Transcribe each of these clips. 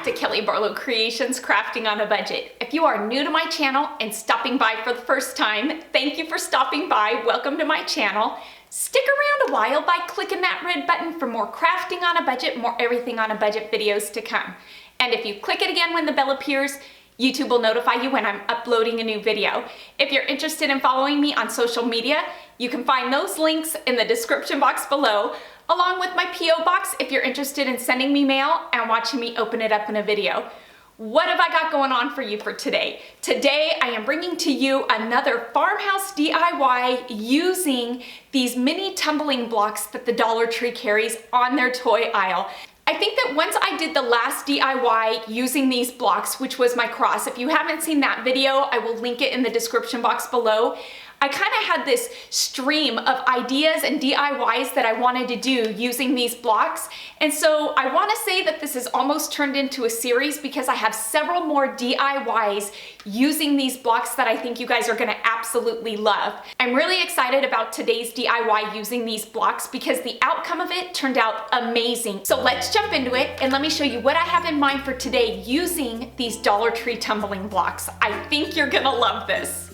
to Kelly Barlow Creations Crafting on a Budget. If you are new to my channel and stopping by for the first time, thank you for stopping by. Welcome to my channel. Stick around a while by clicking that red button for more crafting on a budget, more everything on a budget videos to come. And if you click it again when the bell appears, YouTube will notify you when I'm uploading a new video. If you're interested in following me on social media, you can find those links in the description box below, along with my P.O. box if you're interested in sending me mail and watching me open it up in a video. What have I got going on for you for today? Today I am bringing to you another farmhouse DIY using these mini tumbling blocks that the Dollar Tree carries on their toy aisle. I think that once I did the last DIY using these blocks, which was my cross, if you haven't seen that video, I will link it in the description box below. I kind of had this stream of ideas and DIYs that I wanted to do using these blocks. And so I want to say that this has almost turned into a series because I have several more DIYs using these blocks that I think you guys are going to absolutely love. I'm really excited about today's DIY using these blocks because the outcome of it turned out amazing. So let's jump into it and let me show you what I have in mind for today using these Dollar Tree tumbling blocks. I think you're going to love this.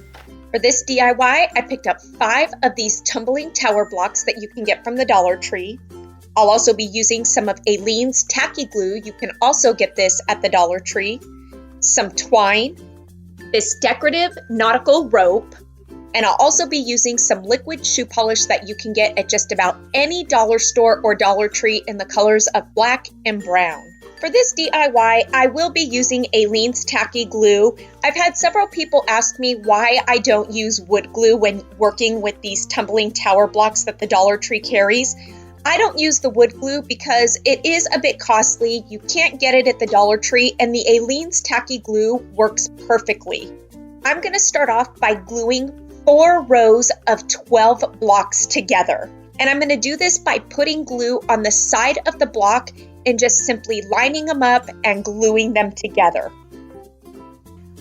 For this DIY, I picked up 5 of these tumbling tower blocks that you can get from the Dollar Tree. I'll also be using some of Aileen's tacky glue. You can also get this at the Dollar Tree. Some twine, this decorative nautical rope, and I'll also be using some liquid shoe polish that you can get at just about any dollar store or Dollar Tree in the colors of black and brown. For this DIY, I will be using Aileen's tacky glue. I've had several people ask me why I don't use wood glue when working with these tumbling tower blocks that the Dollar Tree carries. I don't use the wood glue because it is a bit costly. You can't get it at the Dollar Tree, and the Aileen's tacky glue works perfectly. I'm going to start off by gluing 4 rows of 12 blocks together. And I'm going to do this by putting glue on the side of the block and just simply lining them up and gluing them together.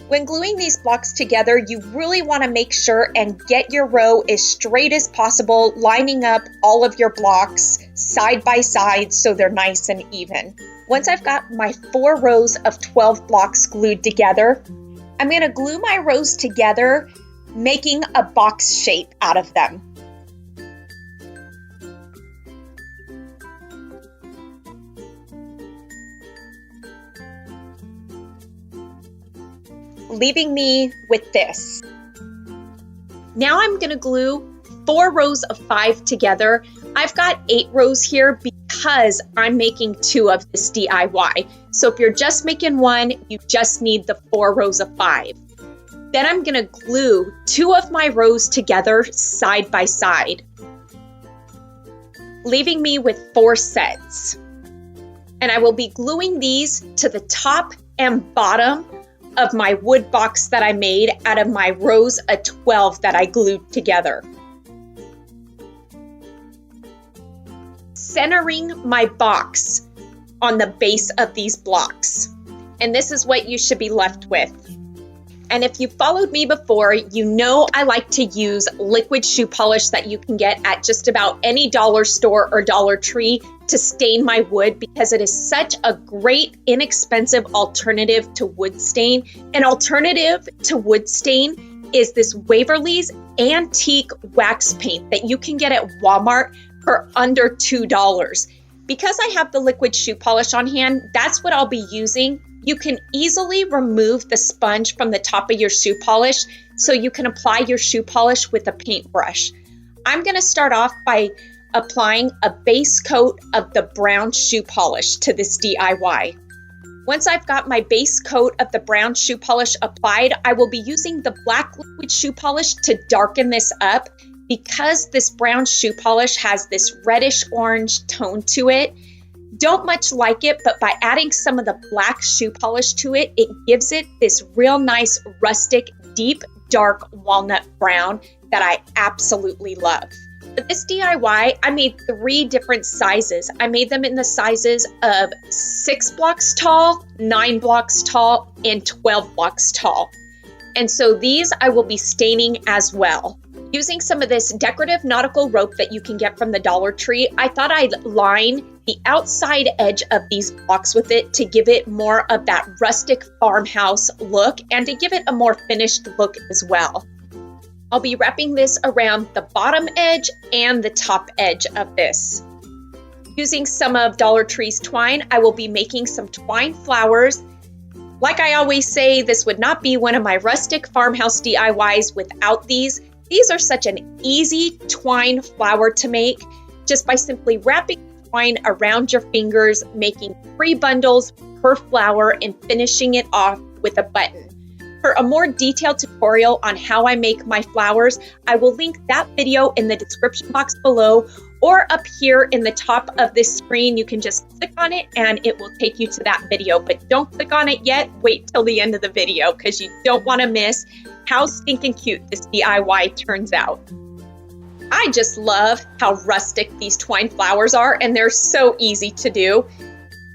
When gluing these blocks together, you really want to make sure and get your row as straight as possible, lining up all of your blocks side by side so they're nice and even. Once I've got my 4 rows of 12 blocks glued together, I'm going to glue my rows together, making a box shape out of them. Leaving me with this. Now I'm going to glue 4 rows of 5 together. I've got 8 rows here because I'm making 2 of this DIY. So if you're just making 1, you just need the 4 rows of 5. Then I'm going to glue 2 of my rows together side by side, leaving me with 4 sets. And I will be gluing these to the top and bottom of my wood box that I made out of my rows of 12 that I glued together. Centering my box on the base of these blocks. And this is what you should be left with. And if you followed me before, you know I like to use liquid shoe polish that you can get at just about any dollar store or Dollar Tree to stain my wood because it is such a great, inexpensive alternative to wood stain. An alternative to wood stain is this Waverly's Antique Wax Paint that you can get at Walmart for under $2. Because I have the liquid shoe polish on hand, that's what I'll be using. You can easily remove the sponge from the top of your shoe polish so you can apply your shoe polish with a paintbrush. I'm going to start off by applying a base coat of the brown shoe polish to this DIY. Once I've got my base coat of the brown shoe polish applied, I will be using the black liquid shoe polish to darken this up because this brown shoe polish has this reddish orange tone to it. Don't much like it, but by adding some of the black shoe polish to it, it gives it this real nice rustic, deep, dark walnut brown that I absolutely love. For this DIY, I made 3 different sizes. I made them in the sizes of 6 blocks tall, 9 blocks tall, and 12 blocks tall. And so these I will be staining as well. Using some of this decorative nautical rope that you can get from the Dollar Tree, I thought I'd line the outside edge of these blocks with it to give it more of that rustic farmhouse look and to give it a more finished look as well. I'll be wrapping this around the bottom edge and the top edge of this. Using some of Dollar Tree's twine, I will be making some twine flowers. Like I always say, this would not be one of my rustic farmhouse DIYs without these. These are such an easy twine flower to make just by simply wrapping twine around your fingers, making 3 bundles per flower, and finishing it off with a button. For a more detailed tutorial on how I make my flowers, I will link that video in the description box below or up here in the top of this screen. You can just click on it and it will take you to that video, but don't click on it yet. Wait till the end of the video because you don't want to miss how stinking cute this DIY turns out. I just love how rustic these twine flowers are, and they're so easy to do.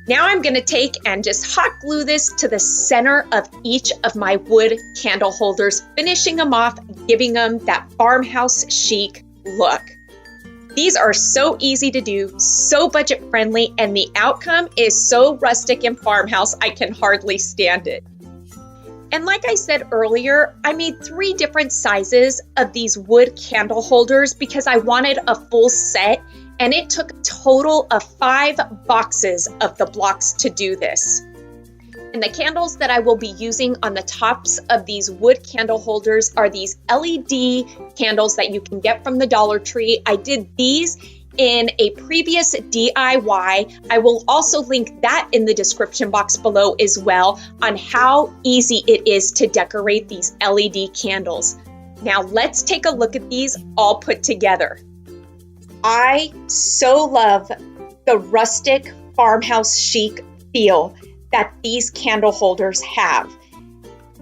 Now I'm gonna take and just hot glue this to the center of each of my wood candle holders, finishing them off, giving them that farmhouse chic look. These are so easy to do, so budget friendly, and the outcome is so rustic and farmhouse, I can hardly stand it. And like I said earlier, I made 3 different sizes of these wood candle holders because I wanted a full set, and it took a total of 5 boxes of the blocks to do this. And the candles that I will be using on the tops of these wood candle holders are these LED candles that you can get from the Dollar Tree. I did these in a previous DIY. I will also link that in the description box below as well on how easy it is to decorate these LED candles. Now let's take a look at these all put together. I so love the rustic farmhouse chic feel that these candle holders have.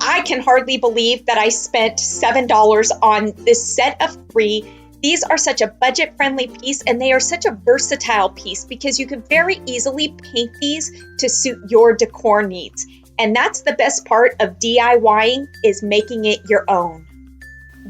I can hardly believe that I spent $7 on this set of 3. These are such a budget-friendly piece, and they are such a versatile piece because you can very easily paint these to suit your decor needs. And that's the best part of DIYing, is making it your own.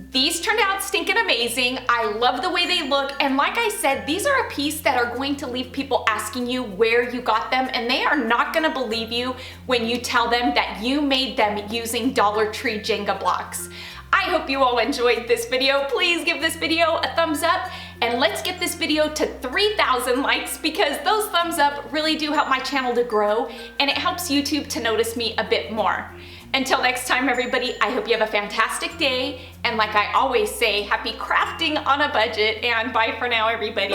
These turned out stinking amazing. I love the way they look, and like I said, these are a piece that are going to leave people asking you where you got them, and they are not gonna believe you when you tell them that you made them using Dollar Tree Jenga blocks. I hope you all enjoyed this video. Please give this video a thumbs up, and let's get this video to 3,000 likes because those thumbs up really do help my channel to grow, and it helps YouTube to notice me a bit more. Until next time, everybody, I hope you have a fantastic day, and like I always say, happy crafting on a budget, and bye for now, everybody.